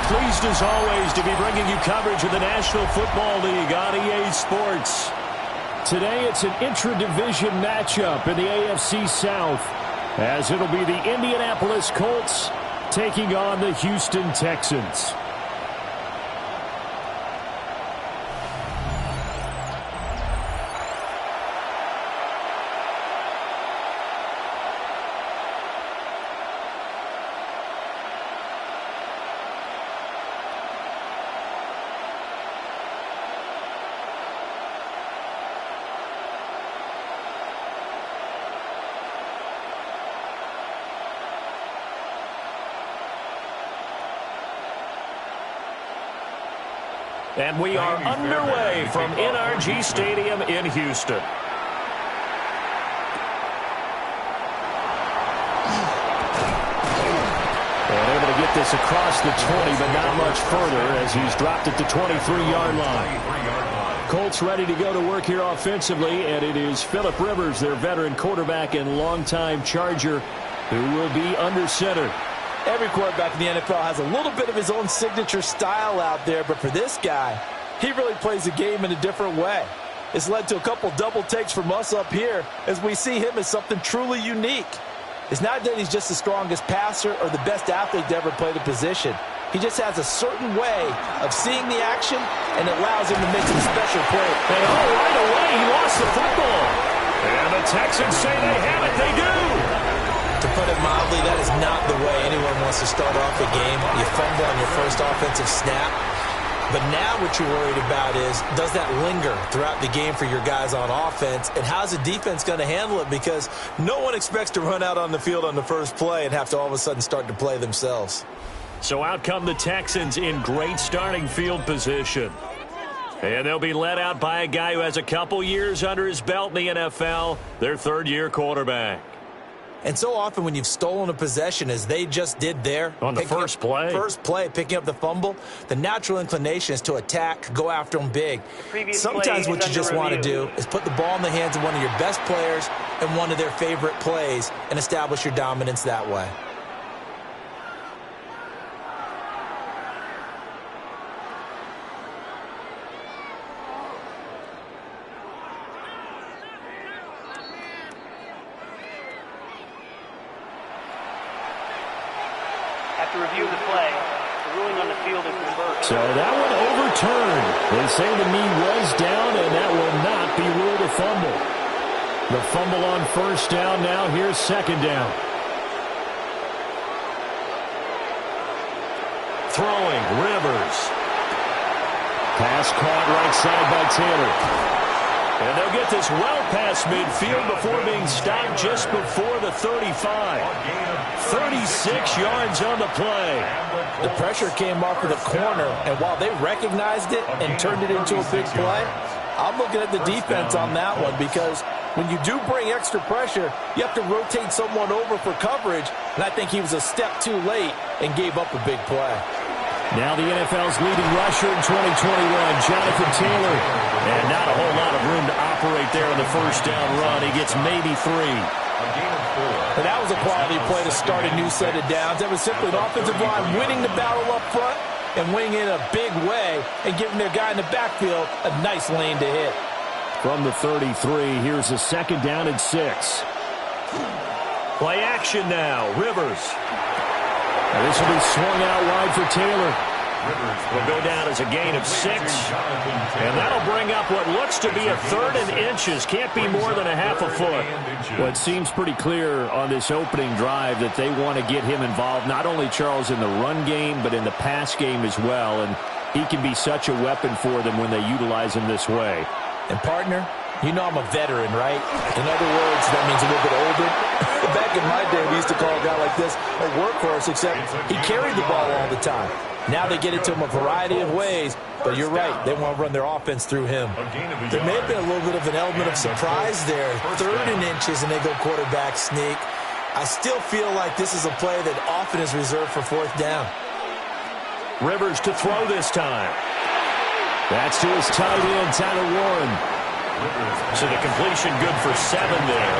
Pleased as always to be bringing you coverage of the National Football League on EA Sports. Today it's an intra-division matchup in the AFC South, as it'll be the Indianapolis Colts taking on the Houston Texans. And we are underway from NRG Stadium in Houston. And able to get this across the 20, but not much further as he's dropped at the 23-yard line. Colts ready to go to work here offensively, and it is Phillip Rivers, their veteran quarterback and longtime Charger, who will be under center. Every quarterback in the NFL has a little bit of his own signature style out there, but for this guy, he really plays the game in a different way. It's led to a couple double takes from us up here as we see him as something truly unique. It's not that he's just the strongest passer or the best athlete to ever play the position. He just has a certain way of seeing the action, and it allows him to make some special plays. And right away, he lost the football. And the Texans say they have it. They do. To put it mildly, that is not the way anyone wants to start off a game. You fumble on your first offensive snap. But now what you're worried about is, does that linger throughout the game for your guys on offense? And how's the defense going to handle it? Because no one expects to run out on the field on the first play and have to all of a sudden start to play themselves. So out come the Texans in great starting field position. And they'll be led out by a guy who has a couple years under his belt in the NFL, their third-year quarterback. And so often when you've stolen a possession, as they just did there. On the first play, picking up the fumble, the natural inclination is to attack, go after them big. Sometimes what you just want to do is put the ball in the hands of one of your best players and one of their favorite plays and establish your dominance that way. Review the play. The ruling on the field is reversed. So that one overturned. They say the knee was down, and that will not be ruled a fumble. The fumble on first down now. Here's second down. Throwing, Rivers. Pass caught right side by Taylor. And they'll get this well past midfield before being stopped just before the 35. 36 yards on the play. The pressure came off of the corner, and while they recognized it and turned it into a big play, I'm looking at the defense on that one, because when you do bring extra pressure, you have to rotate someone over for coverage, and I think he was a step too late and gave up a big play. Now the NFL's leading rusher in 2021, Jonathan Taylor. And not a whole lot of room to operate there in the first down run. He gets maybe 3. And that was a quality play to start a new set of downs. That was simply an offensive line winning the battle up front and winning in a big way and giving their guy in the backfield a nice lane to hit. From the 33, here's a second down and 6. Play action now, Rivers. And this will be swung out wide for Taylor. Will go down as a gain of 6. And that'll bring up what looks to be a 3rd and inches. Can't be more than a half a foot. Well, it seems pretty clear on this opening drive that they want to get him involved, not only, Charles, in the run game, but in the pass game as well. And he can be such a weapon for them when they utilize him this way. And, partner, you know I'm a veteran, right? In other words, that means a little bit older. Back in my day, we used to call a guy like this a workhorse, except he carried the ball all the time. Now they get it to him a variety of ways, but you're right. They want to run their offense through him. There may have been a little bit of an element of surprise there. 3rd and inches, and they go quarterback sneak. I still feel like this is a play that often is reserved for 4th down. Rivers to throw this time. That's to his tight end, Tyler Warren. So the completion good for 7 there.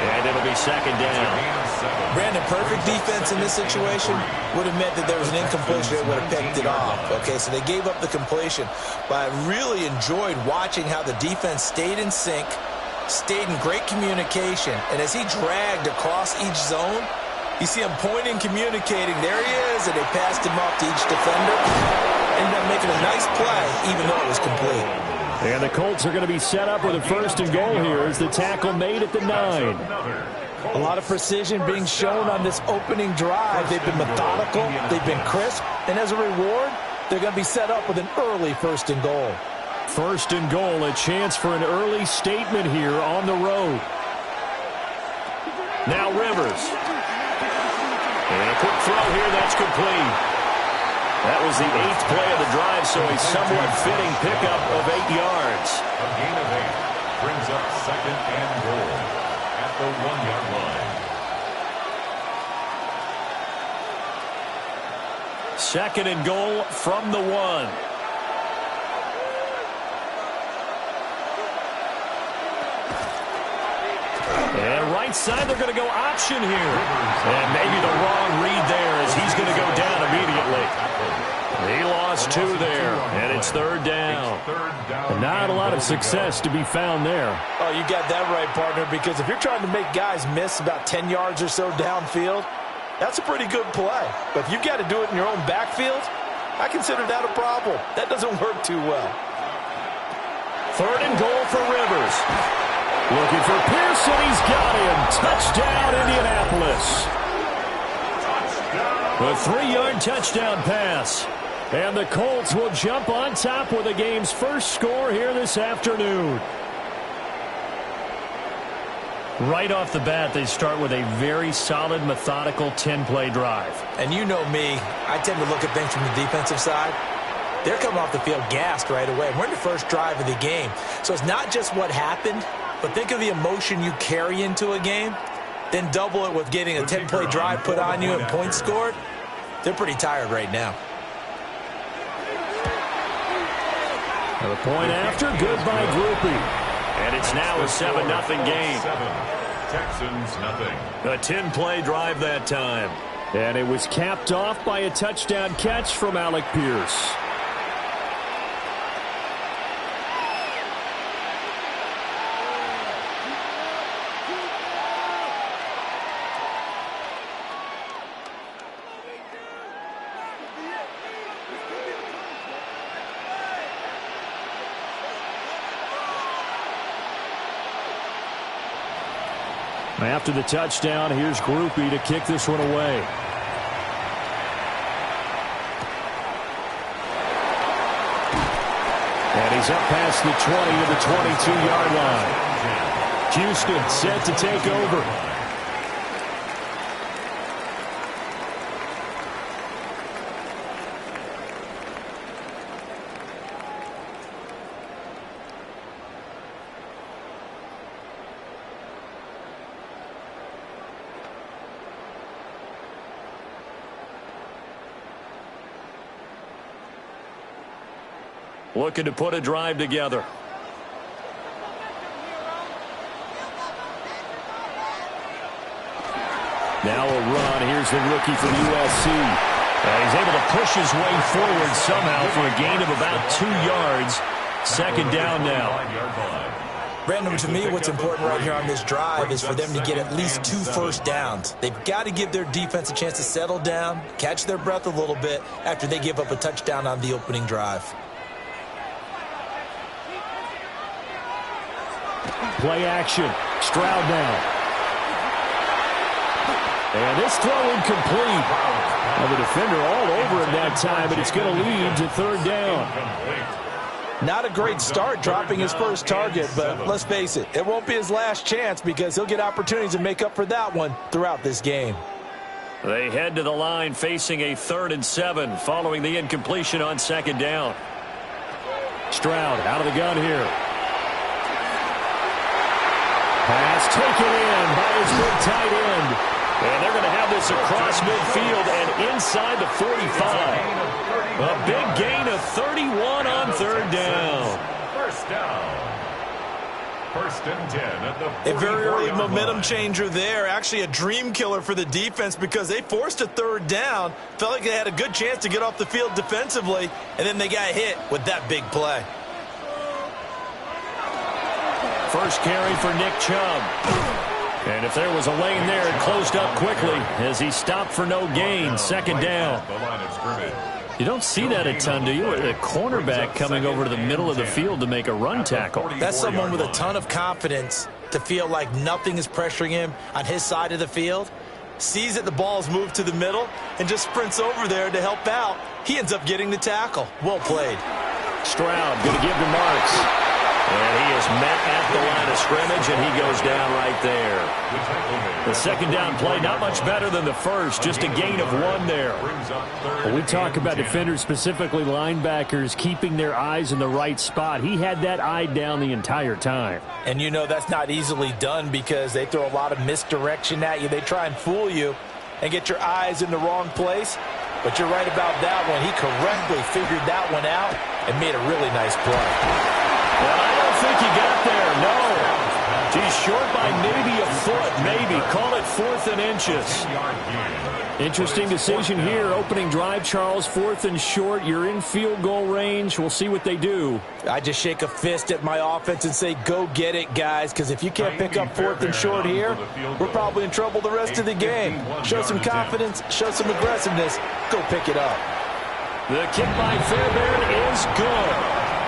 And it'll be second down. Brandon, perfect defense in this situation would have meant that there was an incompletion that would have picked it off. Okay, so they gave up the completion. But I really enjoyed watching how the defense stayed in sync, stayed in great communication. And as he dragged across each zone, you see him pointing, communicating. There he is, and they passed him off to each defender. Ended up making a nice play, even though it was complete. And the Colts are going to be set up with a first and goal here as the tackle made at the 9. A lot of precision being shown on this opening drive. They've been methodical. They've been crisp. And as a reward, they're going to be set up with an early first and goal. First and goal, a chance for an early statement here on the road. Now Rivers. And a quick throw here that's complete. That was the 8th play of the drive, so a somewhat fitting pickup of 8 yards. A gain of 8 brings up second and goal at the 1-yard line. Second and goal from the 1. And right side, they're going to go option here. And maybe the wrong read there as he's going to go down immediately. He lost 2 there, and it's third down. Not a lot of success to be found there. Oh, you got that right, partner, because if you're trying to make guys miss about 10 yards or so downfield, that's a pretty good play. But if you've got to do it in your own backfield, I consider that a problem. That doesn't work too well. Third and goal for Rivers. Looking for Pearson. He's got him. Touchdown, Indianapolis. A 3-yard touchdown pass. And the Colts will jump on top with the game's first score here this afternoon. Right off the bat, they start with a very solid, methodical 10-play drive. And you know me, I tend to look at things from the defensive side. They're coming off the field gassed right away. We're in the first drive of the game. So it's not just what happened, but think of the emotion you carry into a game. Then double it with getting a 10-play drive put on you and points scored. They're pretty tired right now. The point after, good by Groupie. And it's now a 7-0 game. Texans nothing. A 10-play drive that time. And it was capped off by a touchdown catch from Alec Pierce. After the touchdown, here's Groupie to kick this one away. And he's up past the 20 to the 22-yard line. Houston set to take over. Looking to put a drive together. Now a run. Here's the rookie from USC. And he's able to push his way forward somehow for a gain of about 2 yards. Second down now. Brandon, to me, what's important right here on this drive is for them to get at least 2 first downs. They've got to give their defense a chance to settle down, catch their breath a little bit after they give up a touchdown on the opening drive. Play action. Stroud now. And this throw incomplete. Well, the defender all over him that time, and it's going to lead to third down. Not a great start dropping his first target, but let's face it, it won't be his last chance because he'll get opportunities to make up for that one throughout this game. They head to the line facing a 3rd and 7 following the incompletion on second down. Stroud out of the gun here. Pass taken in by his big tight end. And they're going to have this across midfield and inside the 45. A big gain of 31 on third down. First down. First and 10 at the 44-yard line. A very early momentum changer there. Actually a dream killer for the defense because they forced a third down. Felt like they had a good chance to get off the field defensively, and then they got hit with that big play. First carry for Nick Chubb. And if there was a lane there, it closed up quickly as he stopped for no gain. Second down. The line of scrimmage. You don't see that a ton, do you? A cornerback coming over to the middle of the field to make a run tackle. That's someone with a ton of confidence to feel like nothing is pressuring him on his side of the field. Sees that the ball's moved to the middle and just sprints over there to help out. He ends up getting the tackle. Well played. Stroud going to give to Marks. And he is met at the line of scrimmage, and he goes down right there. The second down play, not much better than the first, just a gain of 1 there. When we talk about defenders, specifically linebackers, keeping their eyes in the right spot, he had that eye down the entire time. And you know that's not easily done because they throw a lot of misdirection at you. They try and fool you and get your eyes in the wrong place. But you're right about that one. He correctly figured that one out and made a really nice play. Well, I don't think he got there, no. He's short by maybe a foot, maybe. Call it 4th and inches. Interesting decision here. Opening drive, Charles, 4th and short. You're in field goal range. We'll see what they do. I just shake a fist at my offense and say, go get it, guys, because if you can't pick up 4th and short here, we're probably in trouble the rest of the game. Show some confidence, show some aggressiveness, go pick it up. The kick by Fairbairn is good.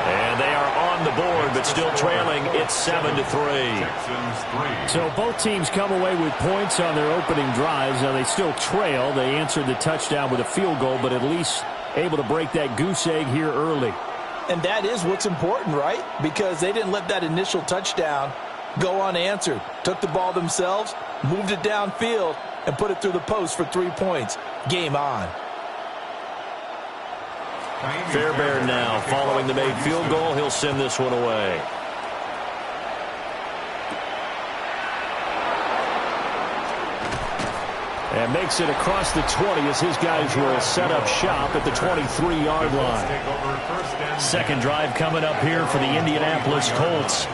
And they are on the board, but still trailing. It's 7-3. So both teams come away with points on their opening drives. Now they still trail. They answered the touchdown with a field goal, but at least able to break that goose egg here early. And that is what's important, right? Because they didn't let that initial touchdown go unanswered. Took the ball themselves, moved it downfield, and put it through the post for 3 points. Game on. Fairbairn now following the made field goal. He'll send this one away. And makes it across the 20 as his guys will set up shop at the 23-yard line. Second drive coming up here for the Indianapolis Colts.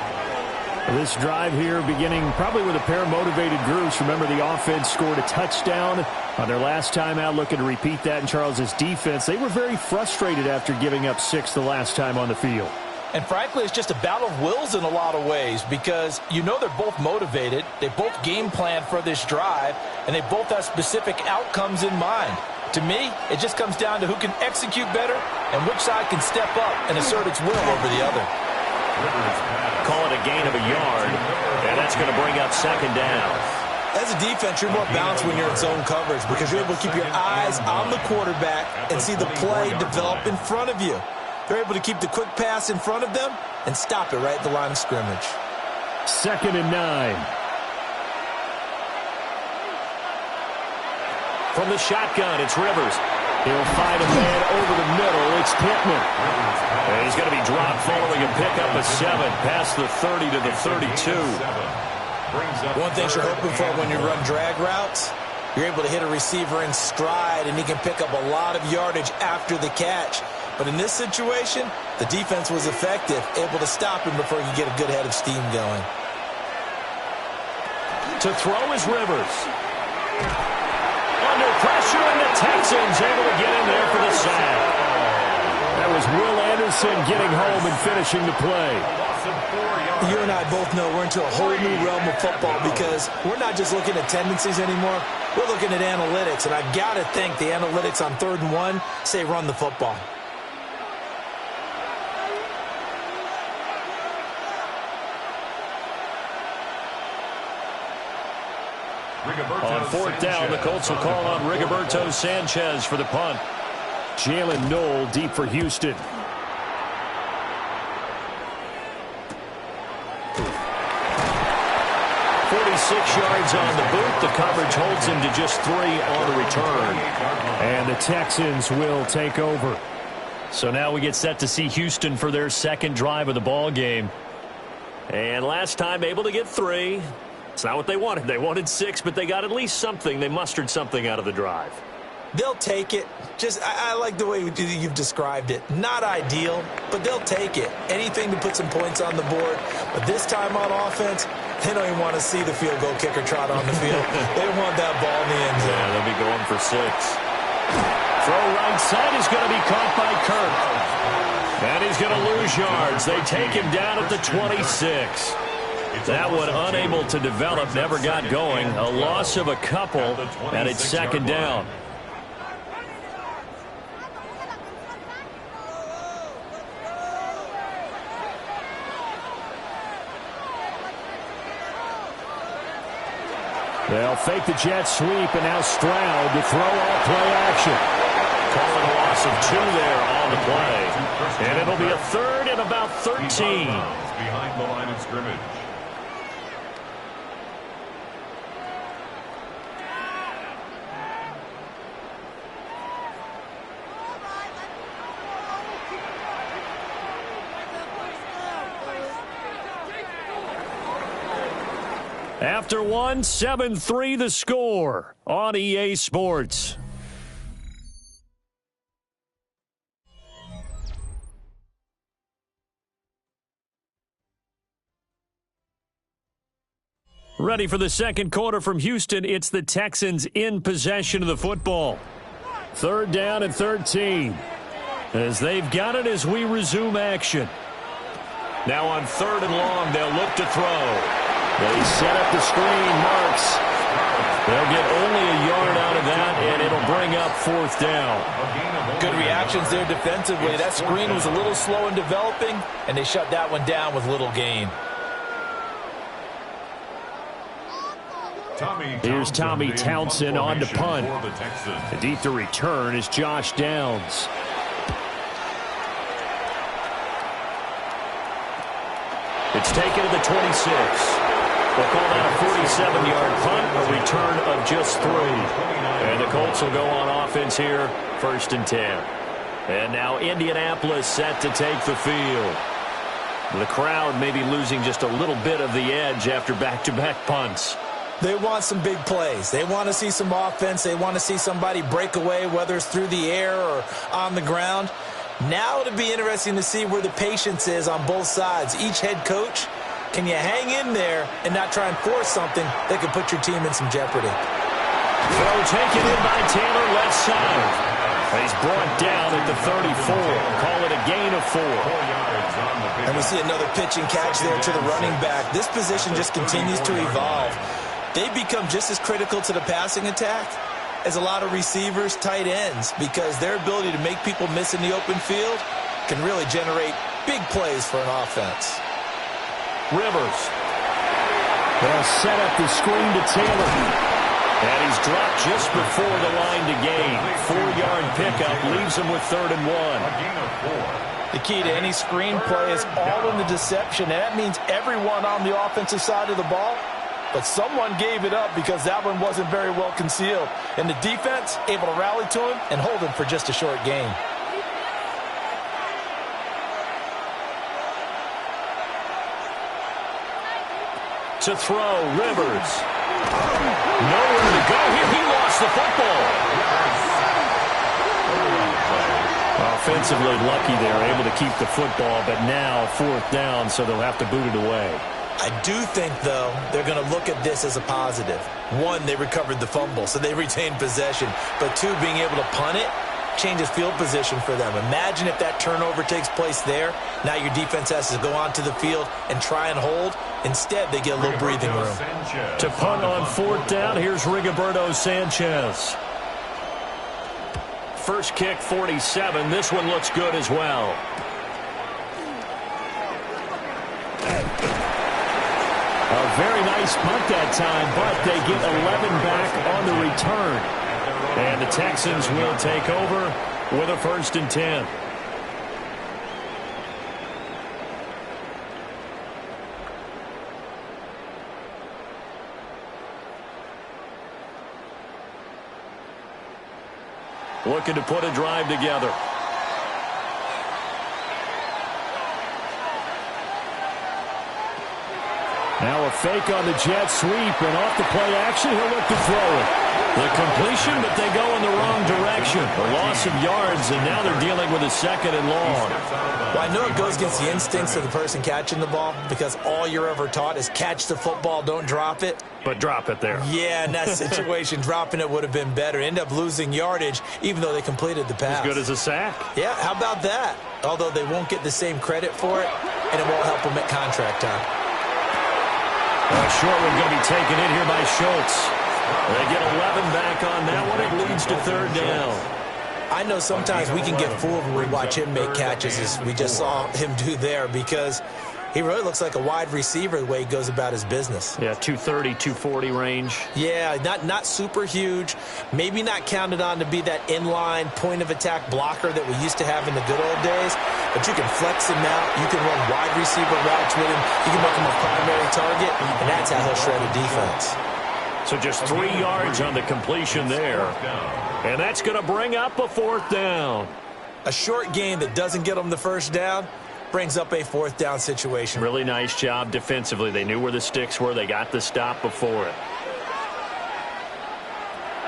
This drive here beginning probably with a pair of motivated groups. Remember, the offense scored a touchdown on their last time out, looking to repeat that in Charles's defense. They were very frustrated after giving up 6 the last time on the field. And frankly, it's just a battle of wills in a lot of ways because you know they're both motivated. They both game plan for this drive, and they both have specific outcomes in mind. To me, it just comes down to who can execute better and which side can step up and assert its will over the other. Call it a gain of a yard, and that's going to bring up second down. As a defense, you're more balanced when you're in zone coverage because you're able to keep your eyes on the quarterback and see the play develop in front of you. They're able to keep the quick pass in front of them and stop it right at the line of scrimmage. 2nd and 9. From the shotgun, it's Rivers. He'll find a man over the middle. It's Pittman. And he's going to be dropped following a pickup of 7 past the 30 to the 32. One thing you're hoping for when you run drag routes, you're able to hit a receiver in stride, and he can pick up a lot of yardage after the catch. But in this situation, the defense was effective, able to stop him before he could get a good head of steam going. To throw is Rivers. Under pressure, and the Texans able to get in there for the sack. That was Will Anderson getting home and finishing the play. You and I both know we're into a whole new realm of football because we're not just looking at tendencies anymore. We're looking at analytics, and I got to think the analytics on 3rd and 1 say run the football. On 4th down, the Colts will call on Rigoberto Sanchez for the punt. Jalen Knoll deep for Houston. Six yards on the boot. The coverage holds him to just 3 on the return. And the Texans will take over. So now we get set to see Houston for their second drive of the ball game. And last time able to get 3. It's not what they wanted. They wanted 6, but they got at least something. They mustered something out of the drive. They'll take it. I like the way you've described it. Not ideal, but they'll take it. Anything to put some points on the board. But this time on offense, they don't even want to see the field goal kicker trot on the field. They want that ball in the end zone. Yeah, they'll be going for 6. Throw right side is going to be caught by Kirk. And he's going to lose yards. They take him down at the 26. That one unable to develop, never got going. A loss of a couple, and it's second down. They'll fake the jet sweep, and now Stroud to throw off play action. Calling a loss of 2 there on the play. And it'll be a third and about 13. Behind the line of scrimmage. After 1, 7-3 the score on EA Sports. Ready for the second quarter from Houston. It's the Texans in possession of the football. 3rd down and 13. As they've got it as we resume action. Now on 3rd and long, they'll look to throw. They set up the screen, Marks. They'll get only a yard out of that, and it'll bring up 4th down. Good reactions there defensively. That screen was a little slow in developing, and they shut that one down with little gain. Here's Tommy Townsend on to punt. Deep to return is Josh Downs. It's taken to the 26. We'll call that a 47-yard punt, a return of just 3. And the Colts will go on offense here, 1st and 10. And now Indianapolis set to take the field. The crowd may be losing just a little bit of the edge after back-to-back punts. They want some big plays. They want to see some offense. They want to see somebody break away, whether it's through the air or on the ground. Now it'll be interesting to see where the patience is on both sides. Each head coach, can you hang in there and not try and force something that could put your team in some jeopardy? Throw taken in by Taylor, left side. He's brought down at the 34. Call it a gain of 4. And we see another pitch and catch there to the running back. This position just continues to evolve. They become just as critical to the passing attack as a lot of receivers, tight ends, because their ability to make people miss in the open field can really generate big plays for an offense. Rivers. They'll set up the screen to Taylor. And he's dropped just before the line to gain. 4-yard pickup leaves him with 3rd and 1. A gain of 4. The key to any screen play is all in the deception, and that means everyone on the offensive side of the ball. But someone gave it up because that one wasn't very well concealed. And the defense able to rally to him and hold him for just a short gain. To throw, Rivers. Nowhere to go here. He lost the football. Offensively lucky there, able to keep the football, but now 4th down, so they'll have to boot it away. I do think, though, they're going to look at this as a positive. 1, they recovered the fumble, so they retained possession. But 2, being able to punt it changes field position for them. Imagine if that turnover takes place there. Now your defense has to go onto the field and try and hold. Instead, they get a little breathing room. To punt on 4th down, here's Rigoberto Sanchez. First kick, 47. This one looks good as well. A very nice punt that time, but they get 11 back on the return. And the Texans will take over with a 1st and 10. Looking to put a drive together. Now a fake on the jet sweep, and off the play action, he'll look to throw it. The completion, but they go in the wrong direction. A loss of yards, and now they're dealing with a 2nd and long. Well, I know it goes against the instincts of the person catching the ball because all you're ever taught is catch the football, don't drop it. But drop it there. Yeah, in that situation, dropping it would have been better. End up losing yardage, even though they completed the pass. As good as a sack. Yeah, how about that? Although they won't get the same credit for it, and it won't help them at contract time. Short one going to be taken in here by Schultz. They get 11 back on that one. It leads to 3rd down. I know sometimes we can get fooled when we watch him make catches, as we just saw him do there, because he really looks like a wide receiver the way he goes about his business. Yeah, 230, 240 range. Yeah, not super huge. Maybe not counted on to be that inline point-of-attack blocker that we used to have in the good old days, but you can flex him out. You can run wide receiver routes with him. You can make him a primary target, and that's how he'll shred a defense. So just 3 yards on the completion there. And that's going to bring up a 4th down. A short game that doesn't get them the 1st down brings up a 4th down situation. Really nice job defensively. They knew where the sticks were. They got the stop before it.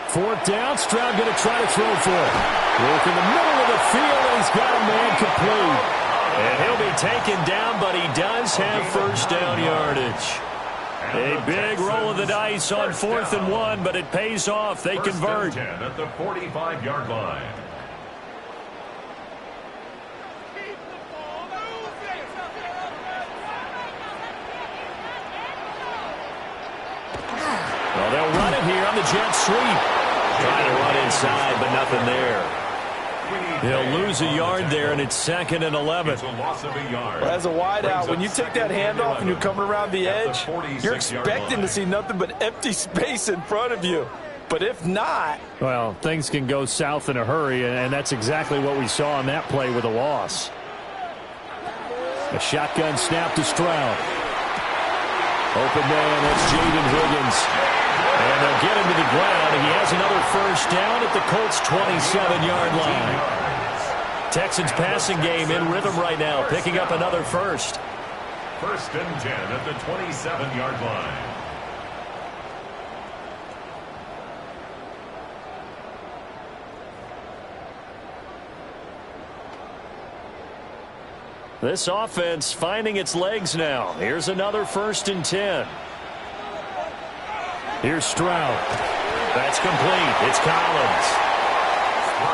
4th down. Stroud going to try to throw for it. Look in the middle of the field, and he's got a man complete. And he'll be taken down, but he does have 1st down yardage. A big roll of the dice on 4th and 1, but it pays off. They convert. 10 at the 45-yard line. Well, they'll run it here on the jet sweep. Trying to run inside, but nothing there. They'll lose a yard there, and it's 2nd and 11. It's a loss of a yard. Well, as a wideout, when you take that handoff and you're coming around the edge, you're expecting to see nothing but empty space in front of you. But if not... Well, things can go south in a hurry, and that's exactly what we saw on that play with a loss. A shotgun snap to Stroud. Open man, that's Jaden Higgins. And they'll get him to the ground, and he has another 1st down at the Colts' 27-yard line. Texans passing game in rhythm right now, picking up another 1st. 1st and 10 at the 27-yard line. This offense finding its legs now. Here's another 1st and 10. Here's Stroud. That's complete. It's Collins.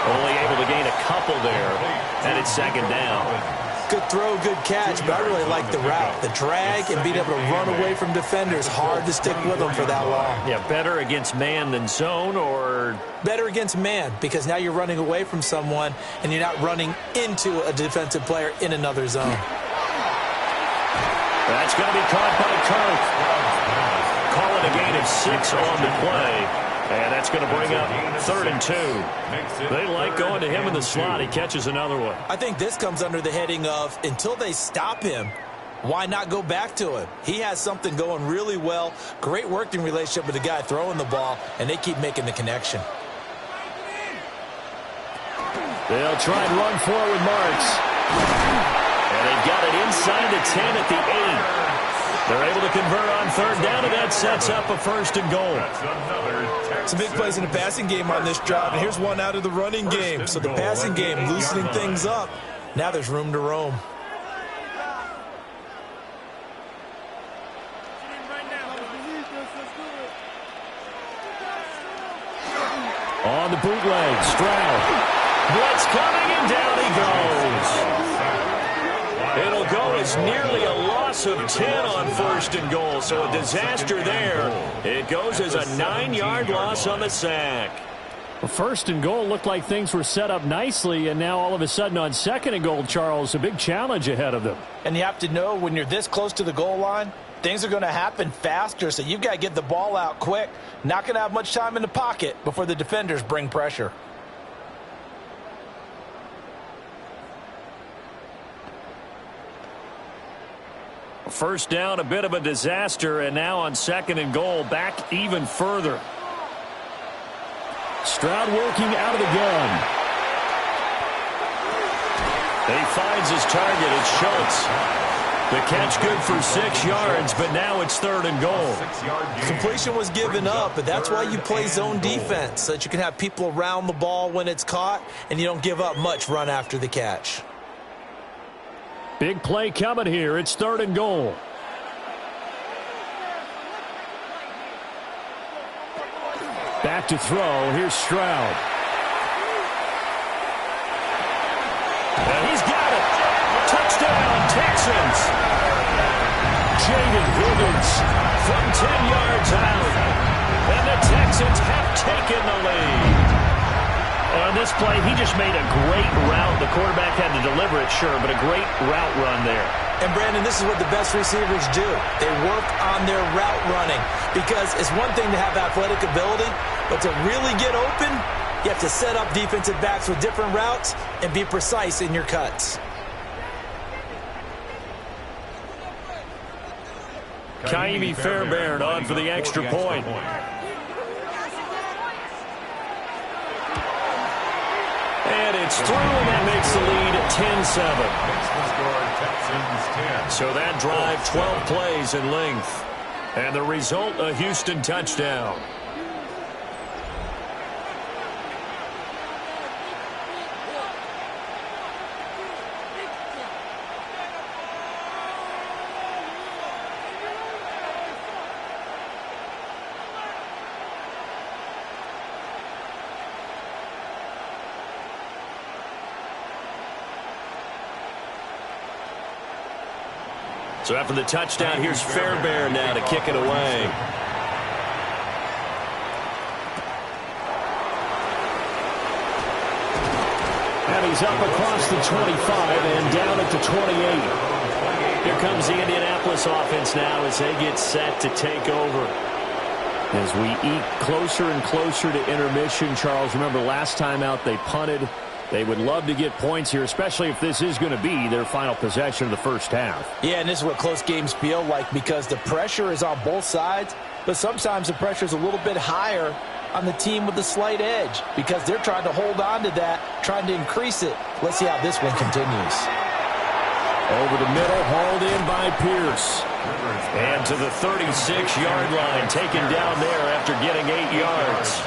Only able to gain a couple there, and it's 2nd down. Good throw, good catch, but I really like the route. The drag and being able to run away from defenders, hard to stick with them for that long. Yeah, better against man than zone, or... Better against man, because now you're running away from someone, and you're not running into a defensive player in another zone. That's going to be caught by Kirk. Call it a gain of 6 on the play. And that's going to bring up 3rd and 2. They like going to him in the slot. He catches another one. I think this comes under the heading of, until they stop him, why not go back to him? He has something going really well. Great working relationship with the guy throwing the ball, and they keep making the connection. They'll try and run forward with Marks. And they've got it inside the 10 at the 8. They're able to convert on 3rd down, and that sets up a 1st and goal. Some big plays in the passing game on this drive, and here's one out of the running game. So the passing game loosening things up. Now there's room to roam. On the bootleg, Stroud. Blitz coming, and down he goes. It'll go as nearly a loss of 10 on 1st and goal, so a disaster there. It goes as a 9-yard loss on the sack. Well, 1st and goal looked like things were set up nicely, and now all of a sudden on 2nd and goal, Charles, a big challenge ahead of them. And you have to know when you're this close to the goal line, things are going to happen faster, so you've got to get the ball out quick. Not going to have much time in the pocket before the defenders bring pressure. First down, a bit of a disaster, and now on 2nd and goal, back even further. Stroud working out of the gun. He finds his target. It's Schultz. The catch good for 6 yards, but now it's 3rd and goal. Completion was given up, but that's why you play zone defense, so that you can have people around the ball when it's caught, and you don't give up much run after the catch. Big play coming here. It's 3rd and goal. Back to throw. Here's Stroud. And he's got it. Touchdown, Texans. Jaden Higgins from 10 yards out. And the Texans have taken the lead. On this play, he just made a great route. The quarterback had to deliver it, sure, but a great route run there. And, Brandon, this is what the best receivers do. They work on their route running because it's one thing to have athletic ability, but to really get open, you have to set up defensive backs with different routes and be precise in your cuts. Kaimi Fairbairn on for the extra point. And it's through, and that makes the lead 10-7. So that drive, 12 plays in length. And the result, a Houston touchdown. So after the touchdown, here's Fairbairn now to kick it away. And he's up across the 25 and down at the 28. Here comes the Indianapolis offense now as they get set to take over. As we eke closer and closer to intermission, Charles, remember last time out they punted. They would love to get points here, especially if this is going to be their final possession of the first half. Yeah, and this is what close games feel like because the pressure is on both sides, but sometimes the pressure is a little bit higher on the team with the slight edge because they're trying to hold on to that, trying to increase it. Let's see how this one continues. Over the middle, hauled in by Pierce. And to the 36-yard line, taken down there after getting 8 yards.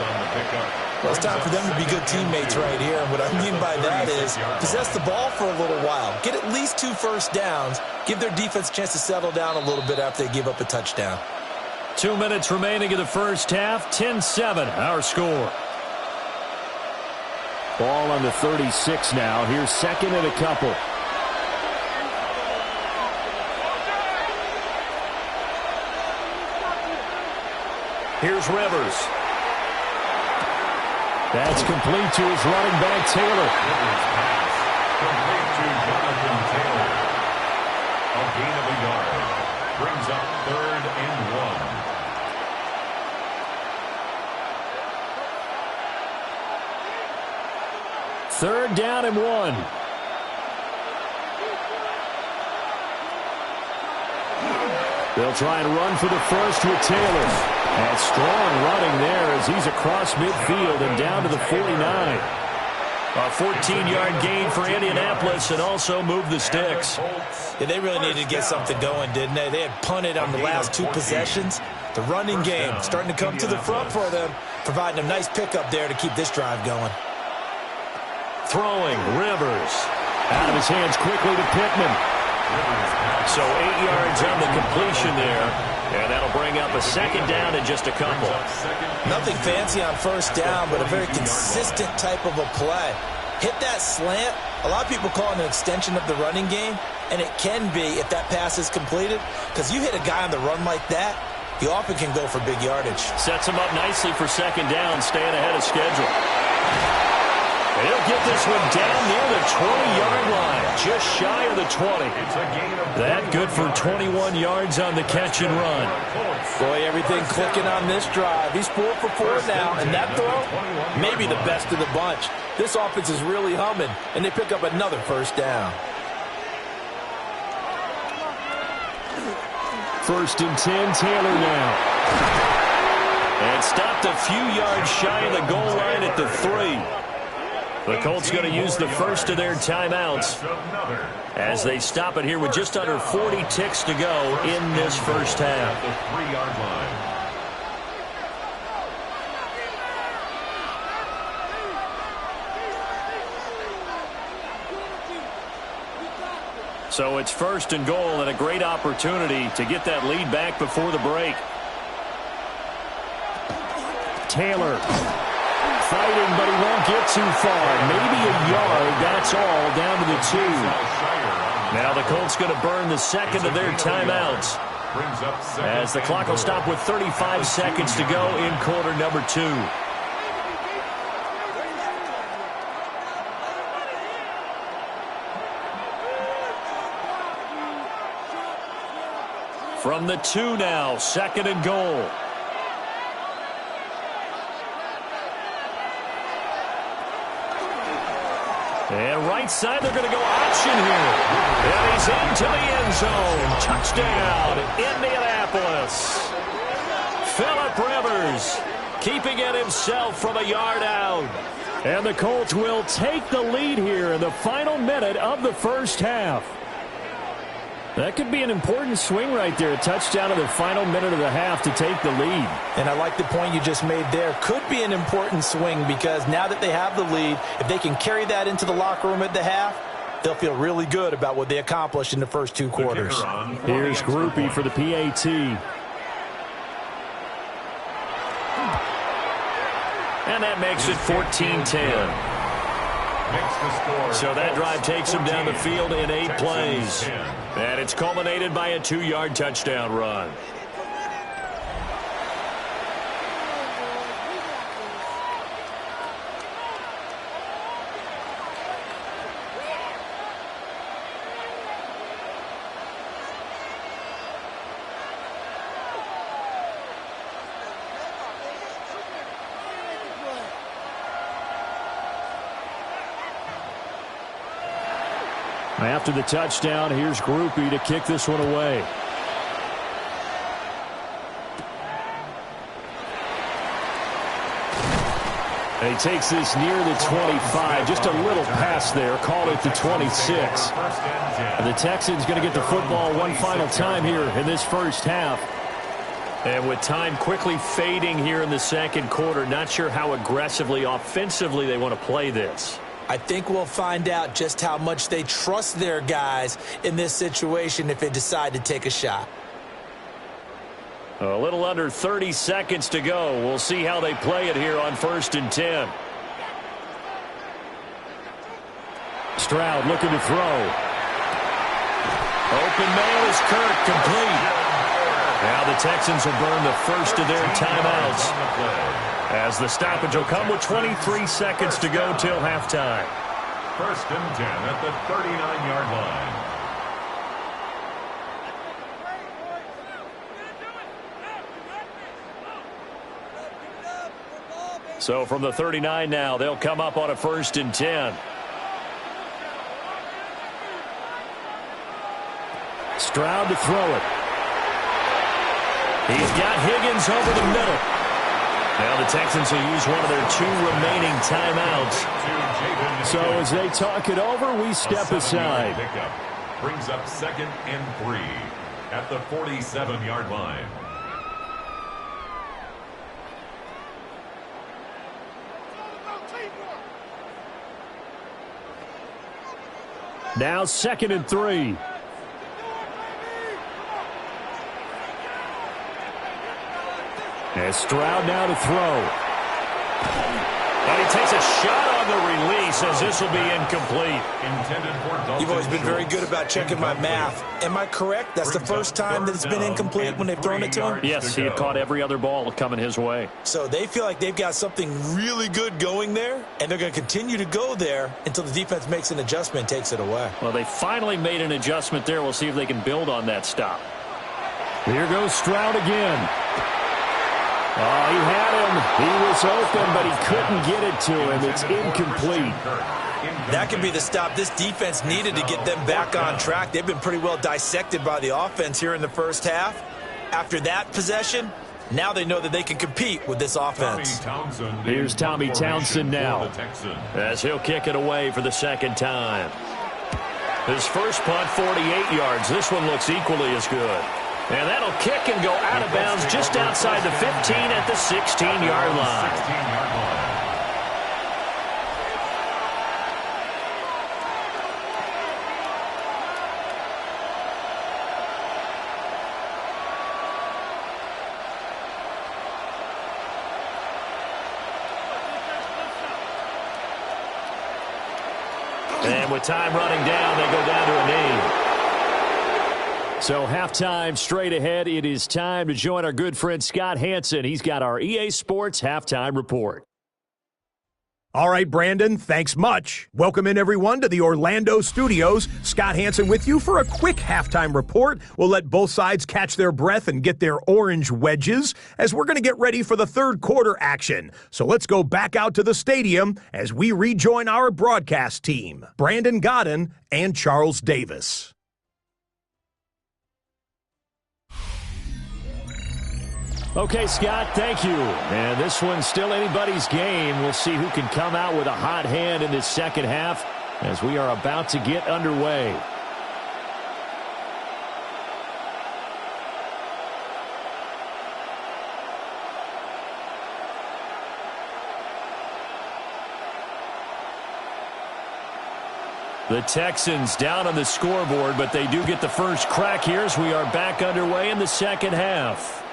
Well, it's time for them to be good teammates right here. And what I mean by that is possess the ball for a little while. Get at least 2 first downs. Give their defense a chance to settle down a little bit after they give up a touchdown. 2 minutes remaining in the first half. 10-7, our score. Ball on the 36 now. Here's 2nd and a couple. Here's Rivers. That's complete to his running back, Taylor. Complete to Jonathan Taylor. A gain of a yard. Brings up 3rd and 1. 3rd down and 1. They'll try and run for the first with Taylor. And strong running there as he's across midfield and down to the 49. A 14-yard gain for Indianapolis and also move the sticks. Yeah, they really needed to get something going, didn't they? They had punted on the last 2 possessions. The running game starting to come to the front for them, providing a nice pickup there to keep this drive going. Throwing, Rivers. Out of his hands quickly to Pittman. So 8 yards on the completion there. And that'll bring up a 2nd down in just a couple. Nothing fancy on first down, but a very consistent type of a play. Hit that slant. A lot of people call it an extension of the running game, and it can be if that pass is completed, because you hit a guy on the run like that, you often can go for big yardage. Sets him up nicely for 2nd down, staying ahead of schedule. And he'll get this one down near the 20-yard line, just shy of the 20. That good for 21 yards on the catch and run. Boy, everything clicking on this drive. He's 4 for 4 now, and that throw, maybe the best of the bunch. This offense is really humming, and they pick up another first down. 1st and 10, Taylor now. And stopped a few yards shy of the goal line at the 3. The Colts going to use the first of their timeouts as they stop it here with just under 40 ticks to go in this first half. The 3-yard line. So it's first and goal and a great opportunity to get that lead back before the break. Taylor fighting, but he won't get too far. Maybe a yard, that's all, down to the 2. Now the Colts going to burn the second of their timeouts as the clock will stop with 35 seconds to go in quarter number 2. From the 2 now, second and goal. And right side, they're going to go option here. And he's into the end zone. Touchdown, Indianapolis. Phillip Rivers keeping it himself from a yard out. And the Colts will take the lead here in the final minute of the first half. That could be an important swing right there. A touchdown in the final minute of the half to take the lead. And I like the point you just made there. Could be an important swing because now that they have the lead, if they can carry that into the locker room at the half, they'll feel really good about what they accomplished in the first 2 quarters. Here's Groupie for the PAT. And that makes it 14-10. So that drive takes him down the field in 8 plays. And it's culminated by a 2-yard touchdown run. After the touchdown, here's Groupie to kick this one away. And he takes this near the 25. Just a little pass there. Call it the 26. And the Texans going to get the football one final time here in this first half. And with time quickly fading here in the second quarter, not sure how aggressively, offensively they want to play this. I think we'll find out just how much they trust their guys in this situation if they decide to take a shot. A little under 30 seconds to go. We'll see how they play it here on 1st and 10. Stroud looking to throw. Open man is Kirk, complete. Now the Texans will burn the first of their timeouts, as the stoppage will come with 23 seconds to go till halftime. 1st and 10 at the 39-yard line. So from the 39 now, they'll come up on a 1st and 10. Stroud to throw it. He's got Higgins over the middle. Now the Texans will use one of their 2 remaining timeouts. So as they talk it over, we step aside. Pickup brings up 2nd and 3 at the 47-yard line. Now 2nd and 3. And Stroud now to throw. And he takes a shot on the release as this will be incomplete. You've always been very good about checking my math. Am I correct? That's the first time that it's been incomplete when they've thrown it to him? Yes, he had caught every other ball coming his way. So they feel like they've got something really good going there, and they're going to continue to go there until the defense makes an adjustment and takes it away. Well, they finally made an adjustment there. We'll see if they can build on that stop. Here goes Stroud again. Oh, he had him. He was open, but he couldn't get it to him. It's incomplete. That could be the stop this defense needed to get them back on track. They've been pretty well dissected by the offense here in the first half. After that possession, Now they know that they can compete with this offense. Here's Tommy Townsend now, as he'll kick it away for the second time. His first punt, 48 yards. This one looks equally as good. And that'll kick and go out of bounds just outside the 15 at the 16-yard line. And with time running down, they go down to a knee. So halftime straight ahead. It is time to join our good friend Scott Hanson. He's got our EA Sports halftime report. All right, Brandon, thanks much. Welcome in, everyone, to the Orlando studios. Scott Hanson with you for a quick halftime report. We'll let both sides catch their breath and get their orange wedges as we're going to get ready for the third quarter action. So let's go back out to the stadium as we rejoin our broadcast team, Brandon Godden and Charles Davis. Okay, Scott, thank you. And this one's still anybody's game. We'll see who can come out with a hot hand in this second half as we are about to get underway. The Texans down on the scoreboard, but they do get the first crack here as we are back underway in the second half.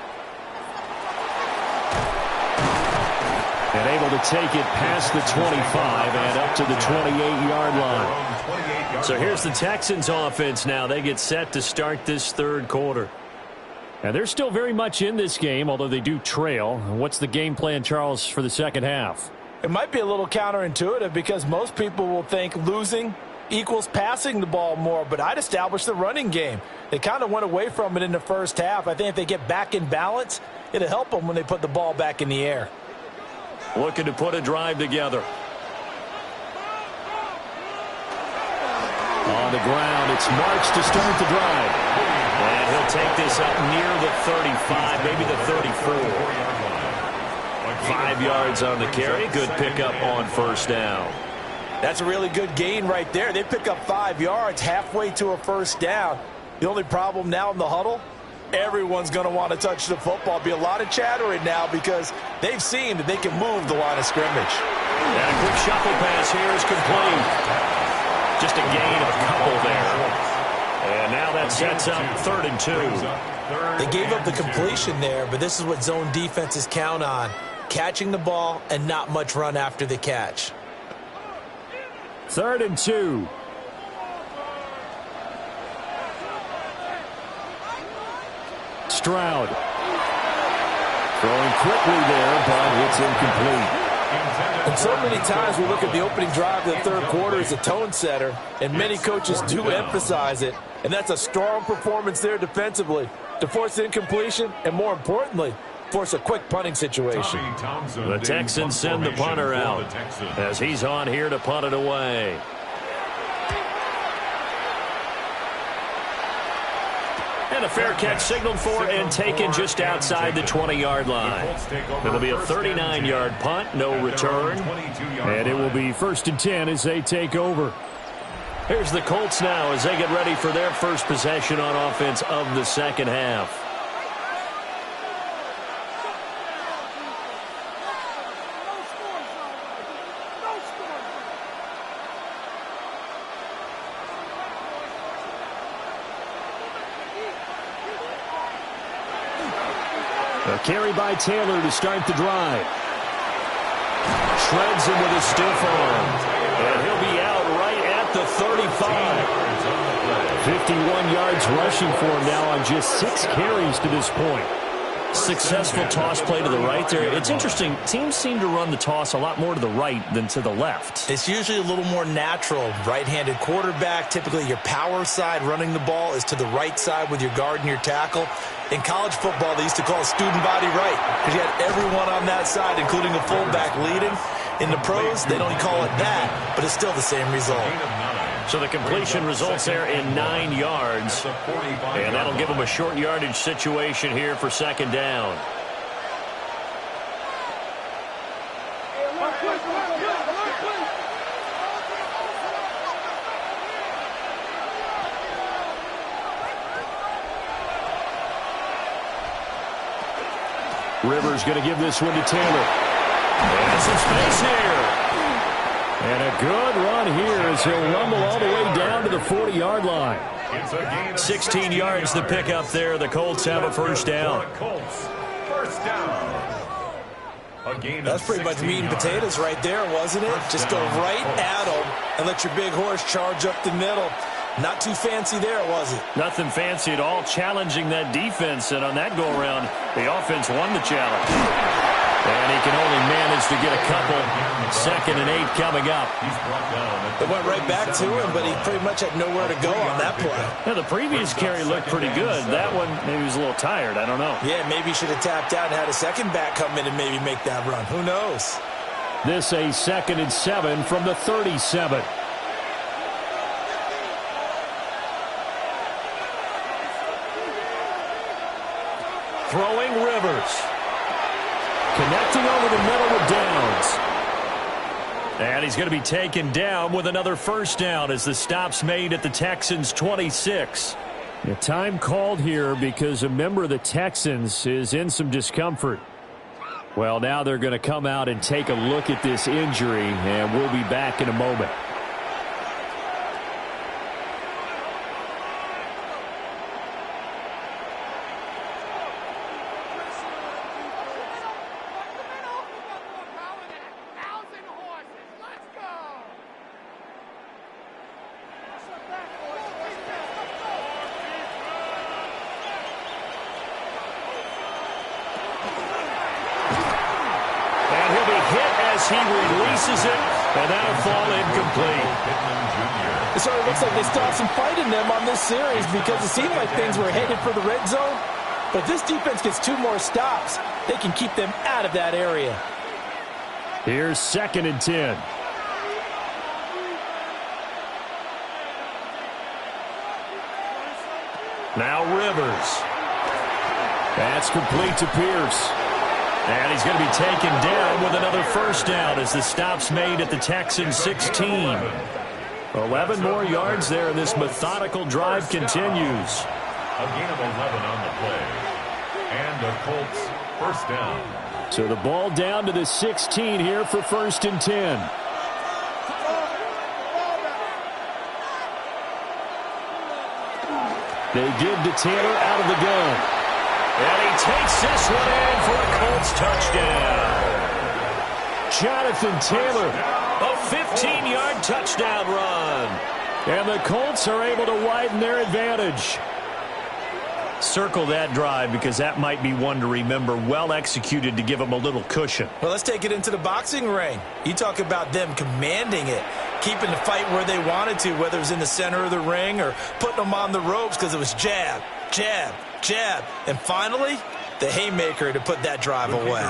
And able to take it past the 25 and up to the 28-yard line. So here's the Texans offense now. They get set to start this third quarter. And they're still very much in this game, although they do trail. What's the game plan, Charles, for the second half? It might be a little counterintuitive because most people will think losing equals passing the ball more, but I'd establish the running game. They kind of went away from it in the first half. I think if they get back in balance, it'll help them when they put the ball back in the air. Looking to put a drive together. On the ground, it's Marks to start the drive. And he'll take this up near the 35, maybe the 34. 5 yards on the carry. Good pickup on first down. That's a really good gain right there. They pick up 5 yards halfway to a first down. The only problem now in the huddle, everyone's going to want to touch the football. Be a lot of chattering now because they've seen that they can move the line of scrimmage. And a quick shuffle pass here is complete. Just a gain of a couple there. And now that sets up 3rd and 2. They gave up the completion there, but this is what zone defenses count on. Catching the ball and not much run after the catch. 3rd and 2. Stroud. Throwing quickly there, but it's incomplete. And so many times we look at the opening drive of the third quarter as a tone setter, and many coaches do emphasize it, and that's a strong performance there defensively to force incompletion and, more importantly, force a quick punting situation. The Texans send the punter out as he's on here to punt it away. And a fair catch signaled for and taken just outside the 20-yard line. It'll be a 39-yard punt, no return. And it will be 1st and 10 as they take over. Here's the Colts now as they get ready for their first possession on offense of the second half. A carry by Taylor to start the drive. Shreds him with a stiff arm. And he'll be out right at the 35. 51 yards rushing for him now on just 6 carries to this point. Successful toss play to the right there. It's interesting. Teams seem to run the toss a lot more to the right than to the left. It's usually a little more natural. Right-handed quarterback, typically your power side running the ball is to the right side with your guard and your tackle. In college football, they used to call it student body right because you had everyone on that side, including a fullback leading. In the pros, they don't call it that, but it's still the same result. So the completion results there in 9 yards. And that'll give them a short yardage situation here for second down. Rivers going to give this one to Taylor. And some space here. And a good run here as he'll rumble all the way down to the 40-yard line. 16 yards to pick up there. The Colts have a first down. That's pretty much meat and potatoes right there, wasn't it? Just go right at them and let your big horse charge up the middle. Not too fancy there, was it? Nothing fancy at all, challenging that defense. And on that go-around, the offense won the challenge. And he can only manage to get a couple. 2nd and 8 coming up. It went right back to him, but he pretty much had nowhere to go on that play. Yeah, the previous carry looked pretty good. That one, maybe he was a little tired. I don't know. Yeah, maybe he should have tapped out and had a second back come in and maybe make that run. Who knows? This a 2nd and 7 from the 37. Throwing Rivers. Connecting over the middle with Downs. And he's going to be taken down with another first down as the stop's made at the Texans' 26. The time called here because a member of the Texans is in some discomfort. Well, now they're going to come out and take a look at this injury, and we'll be back in a moment. He releases it, and that'll fall incomplete. It sort of looks like they stopped some fight in them on this series because it seemed like things were headed for the red zone. But if this defense gets 2 more stops, they can keep them out of that area. Here's 2nd and 10. Now Rivers. That's complete to Pierce. And he's going to be taken down with another first down as the stop's made at the Texans' 16. 11 more yards there, and this methodical drive continues. A gain of 11 on the play. And the Colts first down. So the ball down to the 16 here for 1st and 10. They give to Taylor out of the gun. And he takes this one in for a Colts touchdown. Jonathan Taylor, a 15-yard touchdown run. And the Colts are able to widen their advantage. Circle that drive because that might be one to remember. Well executed to give them a little cushion. Well, let's take it into the boxing ring. You talk about them commanding it, keeping the fight where they wanted to, whether it was in the center of the ring or putting them on the ropes because it was jab, jab, jab. And finally, the haymaker to put that drive away.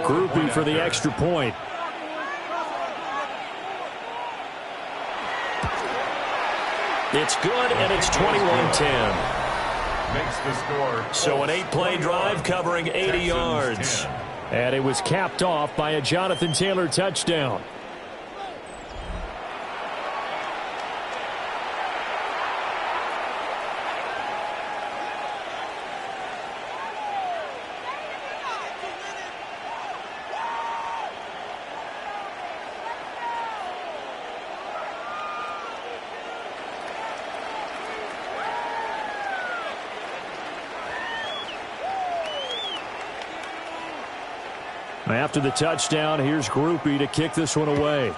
Groupie for the extra point. It's good, and it's 21-10. Makes the score. So an 8-play drive covering 80 yards. 10. And it was capped off by a Jonathan Taylor touchdown. After the touchdown, here's Groupie to kick this one away.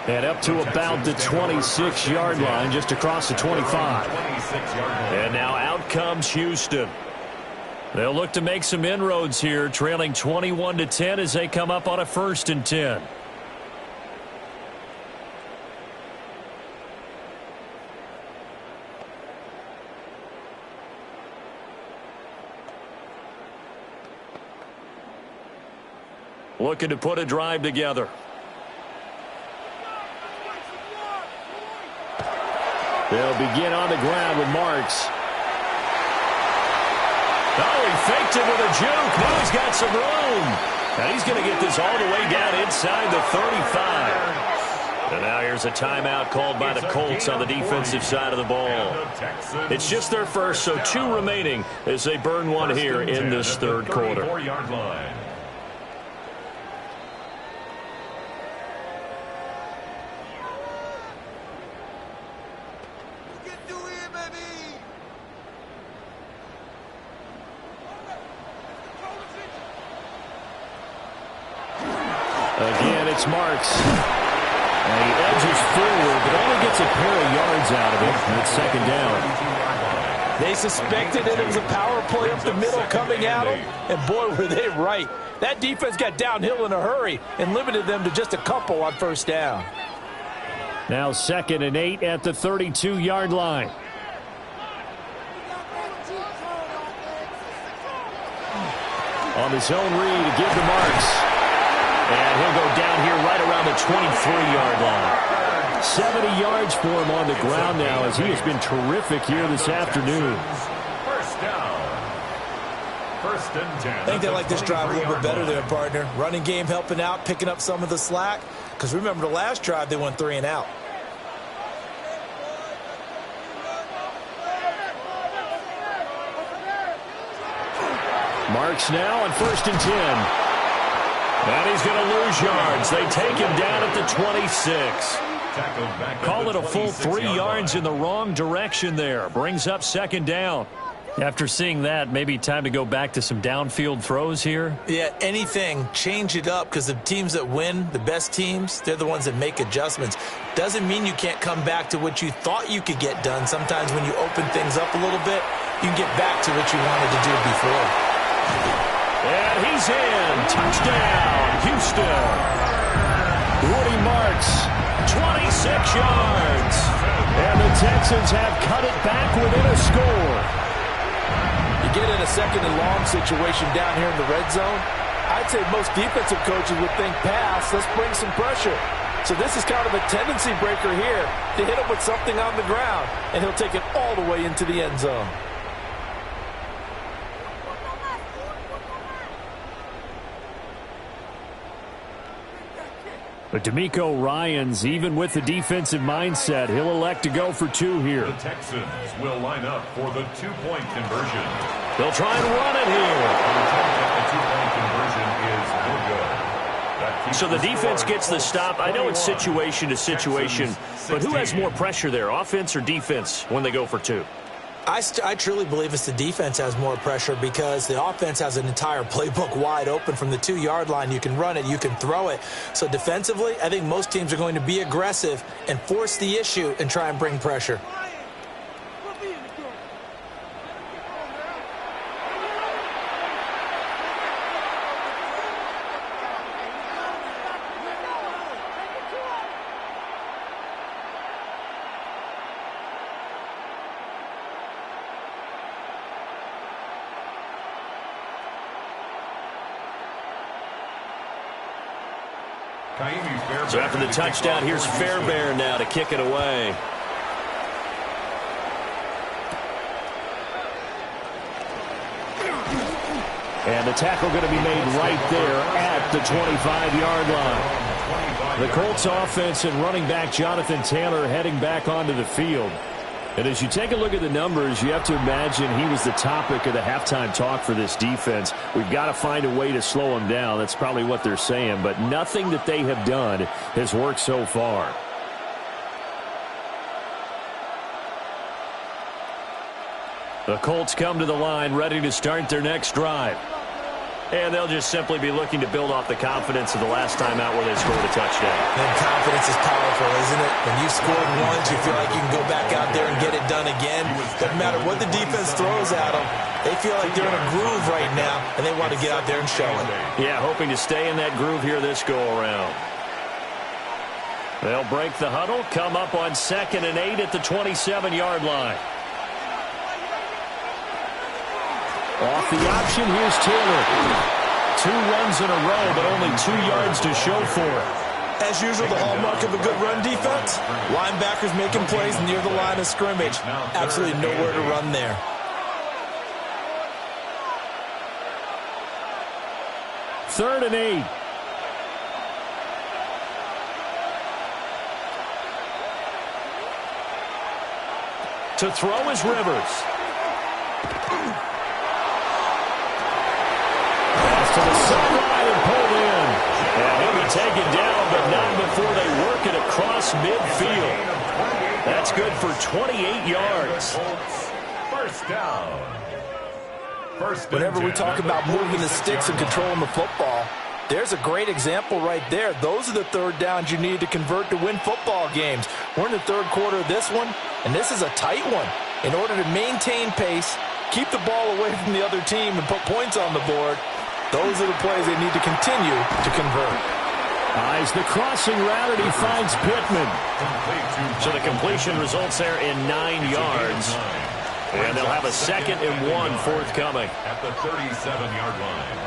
And up to about the 26-yard line, just across the 25. And now out comes Houston. They'll look to make some inroads here, trailing 21-10 as they come up on a 1st and 10. Looking to put a drive together. They'll begin on the ground with Marks. Oh, he faked it with a juke. Now he's got some room. And he's going to get this all the way down inside the 35. And now here's a timeout called by the Colts on the defensive side of the ball. It's just their first, so 2 remaining as they burn one here in this third quarter. Again, it's Marks. And he edges forward, but only gets a pair of yards out of it. And it's second down. They suspected it was a power play up the middle coming at them, and boy, were they right. That defense got downhill in a hurry and limited them to just a couple on first down. Now 2nd and 8 at the 32-yard line. On his own read to give to Marks. And he'll go down here right around the 23-yard line. 70 yards for him on the ground now as he has been terrific here this afternoon. First down. 1st and 10. I think they like this drive a little bit better there, partner. Running game helping out, picking up some of the slack. Because remember, the last drive, they went 3 and out. Marks now on 1st and 10. And he's going to lose yards. They take him down at the 26. Call it a full 3 yards in the wrong direction there. Brings up 2nd down. After seeing that, maybe time to go back to some downfield throws here. Yeah, anything. Change it up because the teams that win, the best teams, they're the ones that make adjustments. Doesn't mean you can't come back to what you thought you could get done. Sometimes when you open things up a little bit, you can get back to what you wanted to do before. And he's in. Touchdown, Houston. Woody Marks, 26 yards. And the Texans have cut it back within a score. You get in a 2nd and long situation down here in the red zone, I'd say most defensive coaches would think pass, let's bring some pressure. So this is kind of a tendency breaker here to hit him with something on the ground, and he'll take it all the way into the end zone. But DeMeco Ryans, even with the defensive mindset, he'll elect to go for 2 here. The Texans will line up for the 2-point conversion. They'll try and run it here. The 2-point conversion is no good. So the defense gets the stop. I know it's situation to situation, but who has more pressure there, offense or defense, when they go for 2? I truly believe it's the defense has more pressure because the offense has an entire playbook wide open from the 2-yard line. You can run it, you can throw it. So defensively, I think most teams are going to be aggressive and force the issue and try and bring pressure. So after the touchdown, here's Fairbairn now to kick it away. And the tackle going to be made right there at the 25-yard line. The Colts offense and running back Jonathan Taylor heading back onto the field. And as you take a look at the numbers, you have to imagine he was the topic of the halftime talk for this defense. We've got to find a way to slow him down. That's probably what they're saying. But nothing that they have done has worked so far. The Colts come to the line ready to start their next drive. And they'll just simply be looking to build off the confidence of the last time out where they scored a touchdown. And confidence is powerful, isn't it? When you scored once, you feel like you can go back out there and get it done again. Doesn't matter what the defense throws at them. They feel like they're in a groove right now, and they want to get out there and show it. Yeah, hoping to stay in that groove here this go-around. They'll break the huddle, come up on 2nd and 8 at the 27-yard line. Off the option, here's Taylor. 2 runs in a row, but only 2 yards to show for it. As usual, the hallmark of a good run defense, linebackers making plays near the line of scrimmage. Absolutely nowhere to run there. Third and 8. To throw is Rivers. Pass to the sideline and pulled in. And he'll be taken down, but not before they work it across midfield. That's good for 28 yards. First down. Whenever we talk about moving the sticks and controlling the football, there's a great example right there. Those are the third downs you need to convert to win football games. We're in the third quarter of this one, and this is a tight one. In order to maintain pace, keep the ball away from the other team, and put points on the board, those are the plays they need to continue to convert. Eyes the crossing route, and he finds Pittman. So the completion results there in 9 yards. And they'll have a 2nd and 1 forthcoming. At the 37-yard line.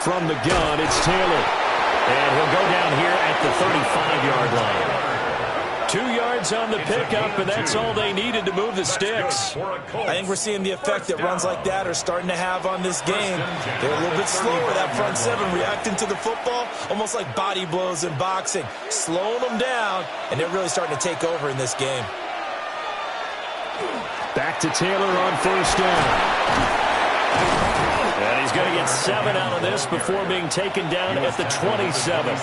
From the gun, it's Taylor. And he'll go down here at the 35-yard line. 2 yards on the pickup, and that's all they needed to move the sticks. I think we're seeing the effect that runs like that are starting to have on this game. They're a little bit slower, that front seven, reacting to the football, almost like body blows in boxing, slowing them down, and they're really starting to take over in this game. Back to Taylor on first down. And he's going to get 7 out of this before being taken down at the 27.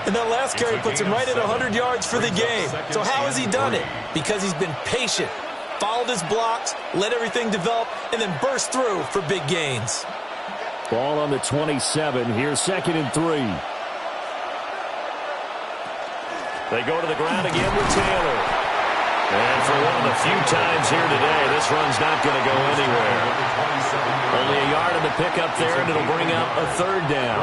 And that last carry puts him right at 100 yards for the game. So how has he done it? Because he's been patient, followed his blocks, let everything develop, and then burst through for big gains. Ball on the 27. Here's 2nd and 3. They go to the ground again with Taylor. And for one of the few times here today, this run's not going to go anywhere. Only a yard in the pickup there, and it'll bring up a 3rd down.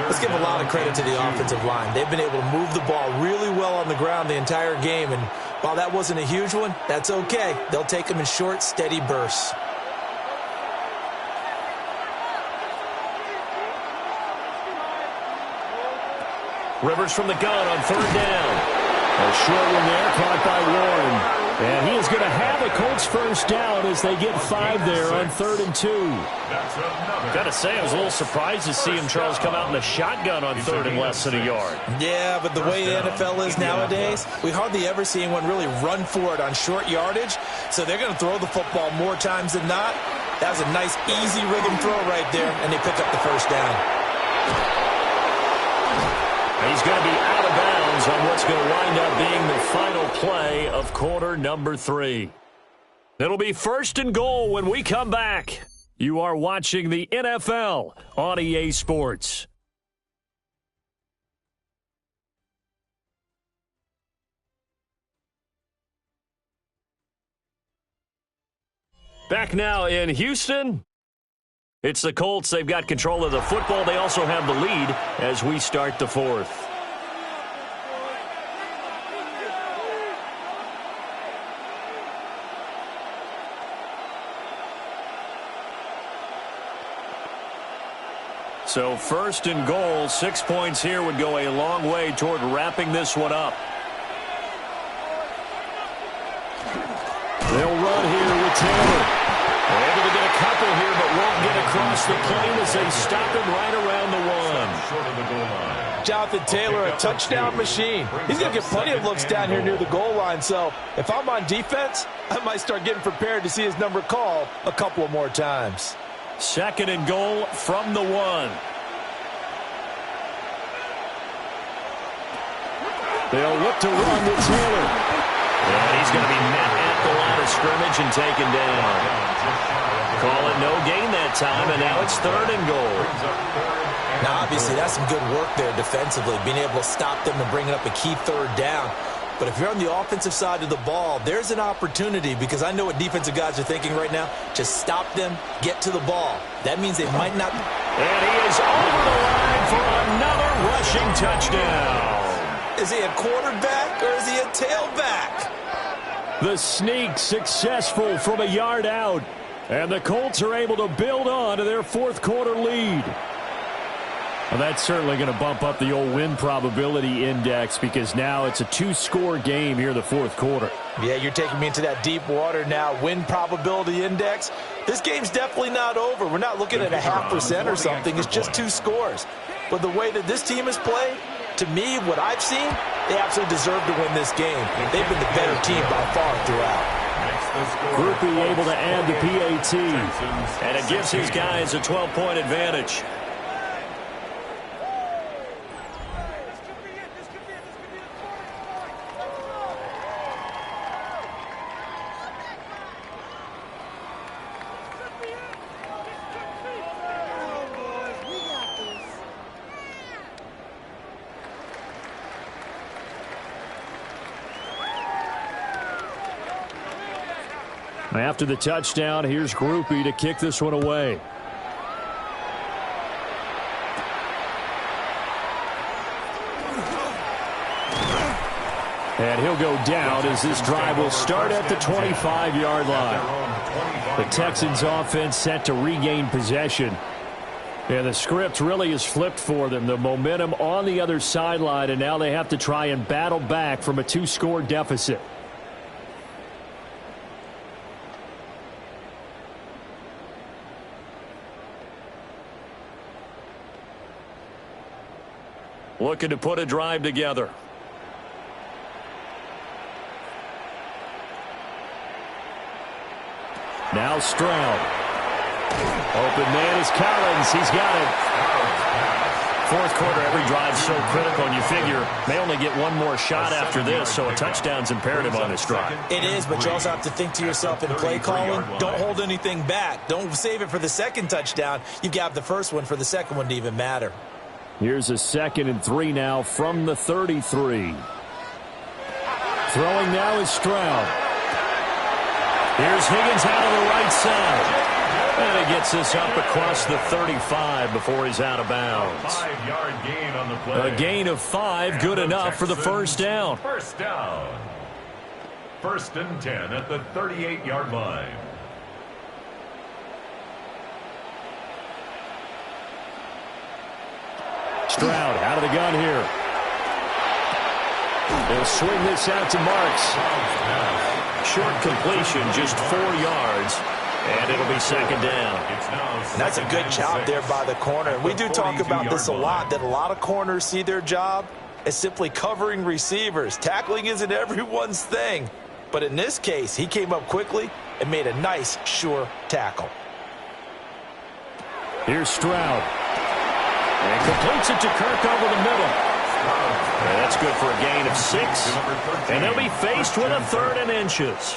Let's give a lot of credit to the offensive line. They've been able to move the ball really well on the ground the entire game, and while that wasn't a huge one, that's okay. They'll take them in short, steady bursts. Rivers from the gun on 3rd down. A short one there, caught by Warren. And he is going to have a Colts first down as they get 5 there on 3rd and 2. Got to say, I was a little surprised to see him, Charles, come out in a shotgun on 3rd and less than a yard. Yeah, but the way the NFL is nowadays, we hardly ever see anyone really run for it on short yardage. So they're going to throw the football more times than not. That was a nice, easy rhythm throw right there, and they pick up the first down. He's going to be out of bounds on what's going to wind up being the final play of quarter number 3. It'll be 1st and goal when we come back. You are watching the NFL on EA Sports. Back now in Houston. It's the Colts. They've got control of the football. They also have the lead as we start the 4th. So 1st and goal, 6 points here would go a long way toward wrapping this one up. They'll run here with Taylor. They're able to get a couple here, but won't get across the plane as they stop him right around the 1. Jonathan Taylor, a touchdown machine. He's going to get plenty of looks down here near the goal line. So if I'm on defense, I might start getting prepared to see his number called a couple of more times. 2nd and goal from the 1. They'll look to run with Taylor. And he's going to be met at the line of scrimmage and taken down. Call it no gain that time, and now it's 3rd and goal. Now, obviously, that's some good work there defensively, being able to stop them and bring it up a key 3rd down. But if you're on the offensive side of the ball, there's an opportunity, because I know what defensive guys are thinking right now. Just stop them, get to the ball. That means they might not. And he is over the line for another rushing touchdown. Is he a quarterback or is he a tailback? The sneak successful from a yard out. And the Colts are able to build on to their 4th quarter lead. Well, that's certainly going to bump up the old win probability index, because now it's a 2-score game here in the 4th quarter. Yeah, you're taking me into that deep water now. Win probability index. This game's definitely not over. We're not looking at a 0.5% or something. It's just 2 scores. But the way that this team has played, to me, what I've seen, they absolutely deserve to win this game. They've been the better team by far throughout. Groupie able to add the PAT. And it gives his guys a 12-point advantage. After the touchdown, here's Groupie to kick this one away. And he'll go down as this drive will start at the 25-yard line. The Texans offense set to regain possession. And the script really is flipped for them. The momentum on the other sideline, and now they have to try and battle back from a 2-score deficit. Looking to put a drive together. Now Stroud. Open man is Collins. He's got it. Fourth quarter, every drive so critical, and you figure they only get one more shot after this, so a touchdown's imperative on this drive. It is, but you also have to think to yourself in play calling, don't hold anything back. Don't save it for the second touchdown. You've got the first one for the second one to even matter. Here's a 2nd and 3 now from the 33. Throwing now is Stroud. Here's Higgins out of the right side. And he gets this up across the 35 before he's out of bounds. 5-yard gain on the play. A gain of 5, good enough for the first down. First down. 1st and 10 at the 38-yard line. Stroud out of the gun here. They'll swing this out to Marks. Short completion, just 4 yards. And it'll be 2nd down. And that's a good job there by the corner. We do talk about this a lot, that a lot of corners see their job as simply covering receivers. Tackling isn't everyone's thing. But in this case, he came up quickly and made a nice, sure tackle. Here's Stroud. And completes it to Kirk over the middle. And that's good for a gain of 6. And they'll be faced with a 3rd and inches.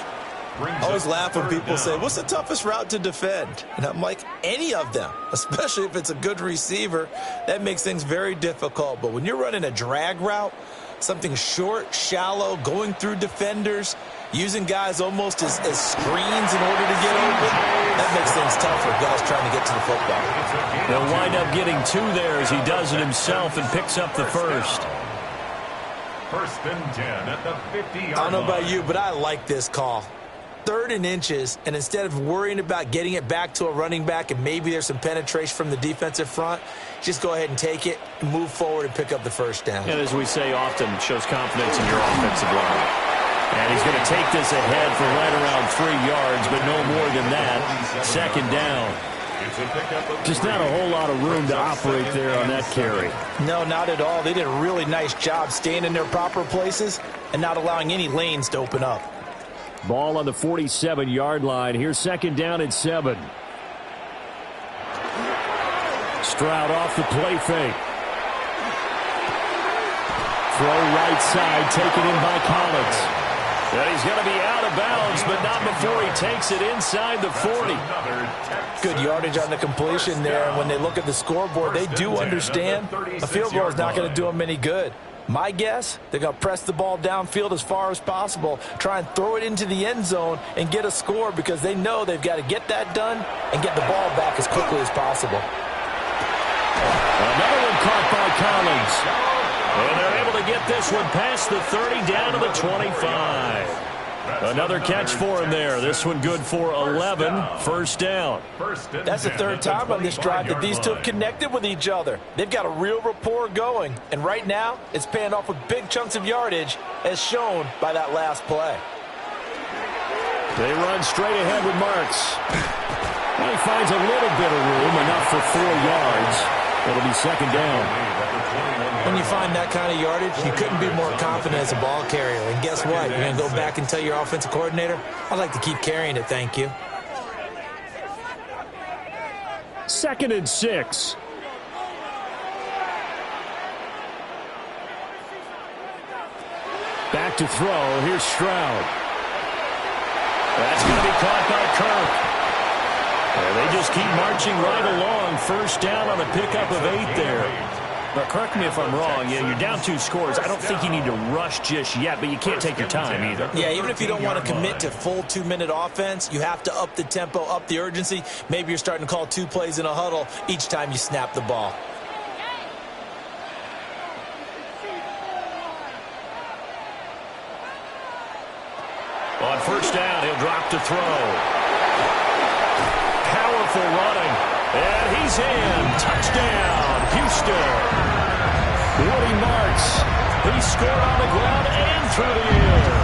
I always laugh when people say, what's the toughest route to defend? And I'm like, any of them, especially if it's a good receiver. That makes things very difficult. But when you're running a drag route, something short, shallow, going through defenders, using guys almost as screens in order to get open, that makes things tough for guys trying to get to the football. He'll wind up getting 2 there as he does it himself and picks up the first. 1st and 10 at the 50-yard line. I don't know about you, but I like this call. 3rd and inches, and instead of worrying about getting it back to a running back and maybe there's some penetration from the defensive front, just go ahead and take it, move forward, and pick up the first down. And as we say often, it shows confidence in your offensive line. And he's going to take this ahead for right around 3 yards, but no more than that. 2nd down. Just not a whole lot of room to operate there on that carry. No, not at all. They did a really nice job staying in their proper places and not allowing any lanes to open up. Ball on the 47-yard line. Here's 2nd down and 7. Stroud off the play fake. Throw right side, taken in by Collins. And he's going to be out of bounds, but not before he takes it inside the 40. Good yardage on the completion there. And when they look at the scoreboard, they do understand a field goal is not going to do them any good. My guess, they're going to press the ball downfield as far as possible, try and throw it into the end zone and get a score because they know they've got to get that done and get the ball back as quickly as possible. Another one caught by Collins. And they're able to get this one past the 30 down to the 25. Another catch for him there. This one good for 11. 1st down. That's the 3rd time on this drive that these two have connected with each other. They've got a real rapport going. And right now, it's paying off with big chunks of yardage as shown by that last play. They run straight ahead with Marks. finds a little bit of room, enough for 4 yards. It'll be second down. When you find that kind of yardage, you couldn't be more confident as a ball carrier. And guess what? You're going to go back and tell your offensive coordinator, I'd like to keep carrying it, thank you. 2nd and 6. Back to throw. Here's Stroud. That's going to be caught by Kirk. And they just keep marching right along. First down on a pickup of 8 there. But correct me if I'm wrong. Yeah, you're down 2 scores. I don't think you need to rush just yet, but you can't take your time either. Yeah, even if you don't want to commit to full 2-minute offense, you have to up the tempo, up the urgency. Maybe you're starting to call 2 plays in a huddle each time you snap the ball. On first down, he'll drop to throw. Powerful running. And he's in. Touchdown, Houston. Woody Marks. He scored on the ground and through the air.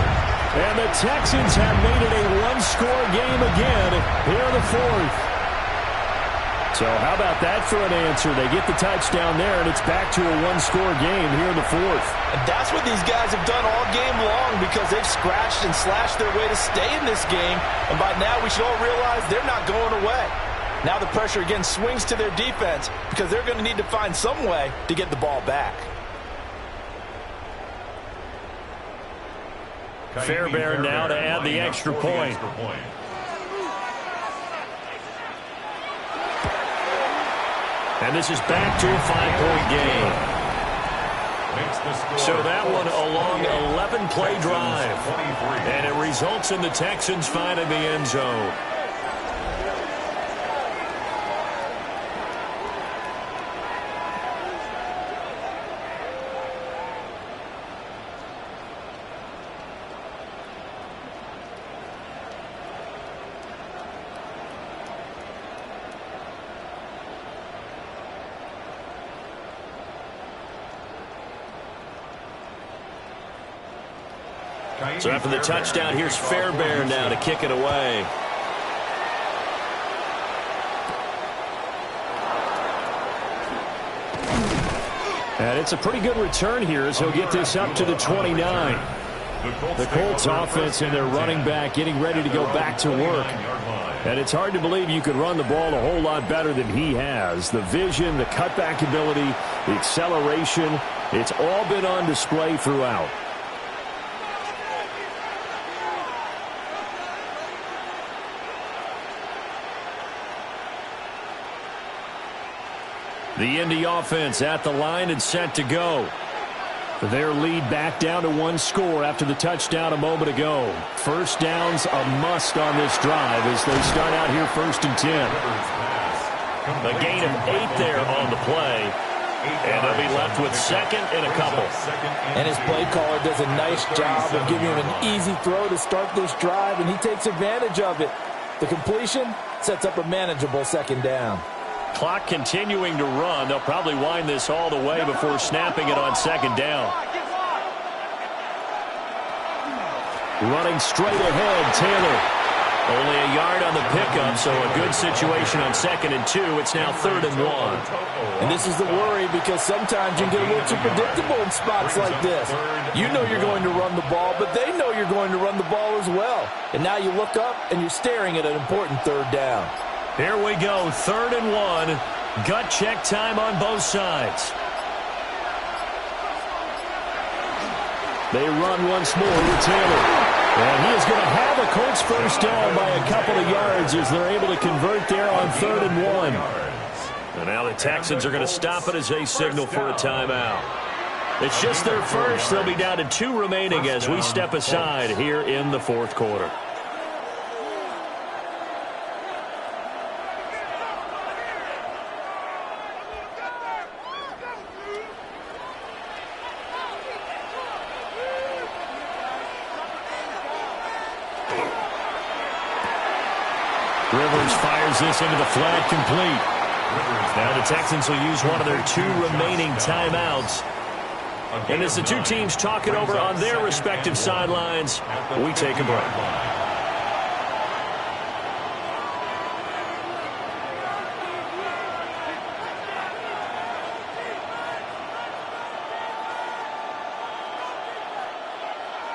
And the Texans have made it a 1-score game again here in the 4th. So how about that for an answer? They get the touchdown there, and it's back to a 1-score game here in the 4th. And that's what these guys have done all game long because they've scratched and slashed their way to stay in this game. And by now, we should all realize they're not going away. Now the pressure again swings to their defense because they're going to need to find some way to get the ball back. Fairbairn now to add the extra point. And this is back to a 5-point game. So that one a long 11-play drive. And it results in the Texans finding the end zone. So after the touchdown, here's Fairbairn now to kick it away. And it's a pretty good return here as he'll get this up to the 29. The Colts offense and their running back getting ready to go back to work. And it's hard to believe you could run the ball a whole lot better than he has. The vision, the cutback ability, the acceleration, it's all been on display throughout. The Indy offense at the line and set to go. Their lead back down to 1 score after the touchdown a moment ago. First down's a must on this drive as they start out here 1st and 10. A gain of 8 there on the play. And they'll be left with 2nd and a couple. And his play caller does a nice job of giving him an easy throw to start this drive, and he takes advantage of it. The completion sets up a manageable 2nd down. Clock continuing to run. They'll probably wind this all the way before snapping it on 2nd down. Running straight ahead, Taylor. Only a yard on the pickup, so a good situation on 2nd and 2. It's now 3rd and 1. And this is the worry because sometimes you can get a little too predictable in spots like this. You know you're going to run the ball, but they know you're going to run the ball as well. And now you look up and you're staring at an important 3rd down. Here we go, 3rd and 1. Gut check time on both sides. They run once more with Taylor. And he is going to have a Colts first down by a couple of yards as they're able to convert there on 3rd and 1. And now the Texans are going to stop it as they signal for a timeout. It's just their first. They'll be down to 2 remaining as we step aside here in the 4th quarter. Rivers fires this into the flat, complete. Now the Texans will use one of their 2 remaining timeouts. And as the 2 teams talk it over on their respective sidelines, we take a break.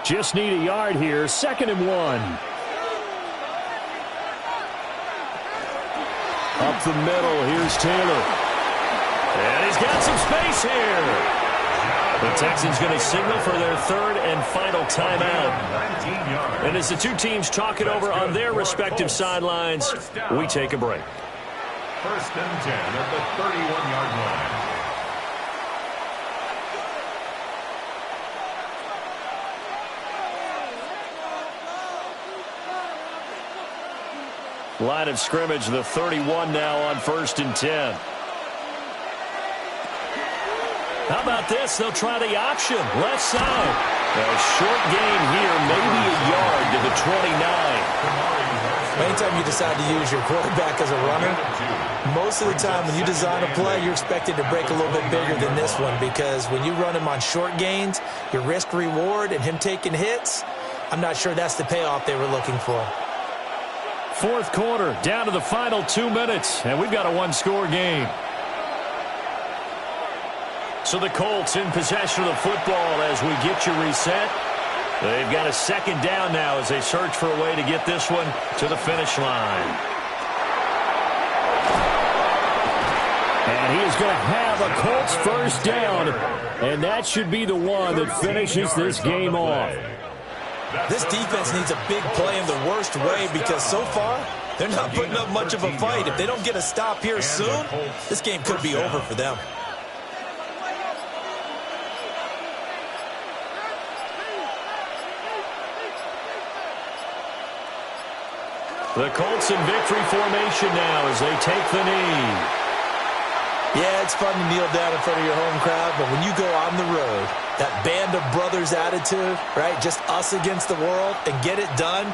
Just need a yard here. 2nd and 1. Up the middle. Here's Taylor. And he's got some space here. The Texans going to signal for their 3rd and final timeout. And as the two teams talk it over on their respective sidelines, we take a break. 1st and 10 at the 31-yard line. Line of scrimmage, the 31 now on 1st and 10. How about this? They'll try the option. Left side. A short gain here, maybe a yard to the 29. Anytime you decide to use your quarterback as a runner, most of the time when you design a play, you're expected to break a little bit bigger than this one, because when you run him on short gains, your risk-reward and him taking hits, I'm not sure that's the payoff they were looking for. 4th quarter, down to the final 2 minutes, and we've got a one-score game. So the Colts in possession of the football as we get you reset. They've got a 2nd down now as they search for a way to get this one to the finish line. And he is going to have a Colts 1st down, and that should be the one that finishes this game off. This defense needs a big play in the worst way, because so far they're not putting up much of a fight. If they don't get a stop here soon, this game could be over for them. The Colts in victory formation now as they take the knee. Yeah, it's fun to kneel down in front of your home crowd, but when you go on the road, that band of brothers attitude, right, just us against the world, and get it done,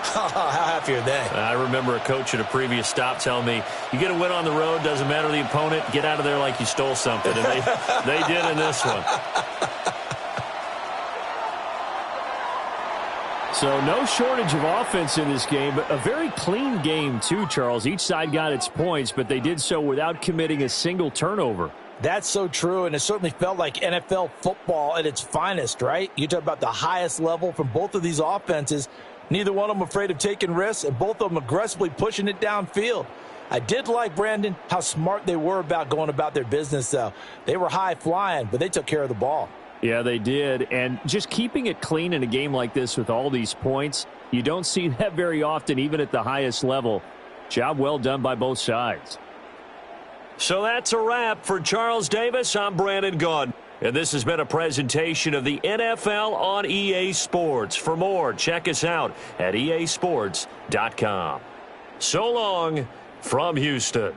how happy are they? I remember a coach at a previous stop telling me, you get a win on the road, doesn't matter the opponent, get out of there like you stole something. And they did in this one. So no shortage of offense in this game, but a very clean game too, Charles. Each side got its points, but they did so without committing a single turnover. That's so true, and it certainly felt like NFL football at its finest, right? You talk about the highest level from both of these offenses. Neither one of them afraid of taking risks, and both of them aggressively pushing it downfield. I did like, Brandon, how smart they were about going about their business, though. They were high-flying, but they took care of the ball. Yeah, they did. And just keeping it clean in a game like this with all these points, you don't see that very often, even at the highest level. Job well done by both sides. So that's a wrap for Charles Davis. I'm Brandon Gunn. And this has been a presentation of the NFL on EA Sports. For more, check us out at easports.com. So long from Houston.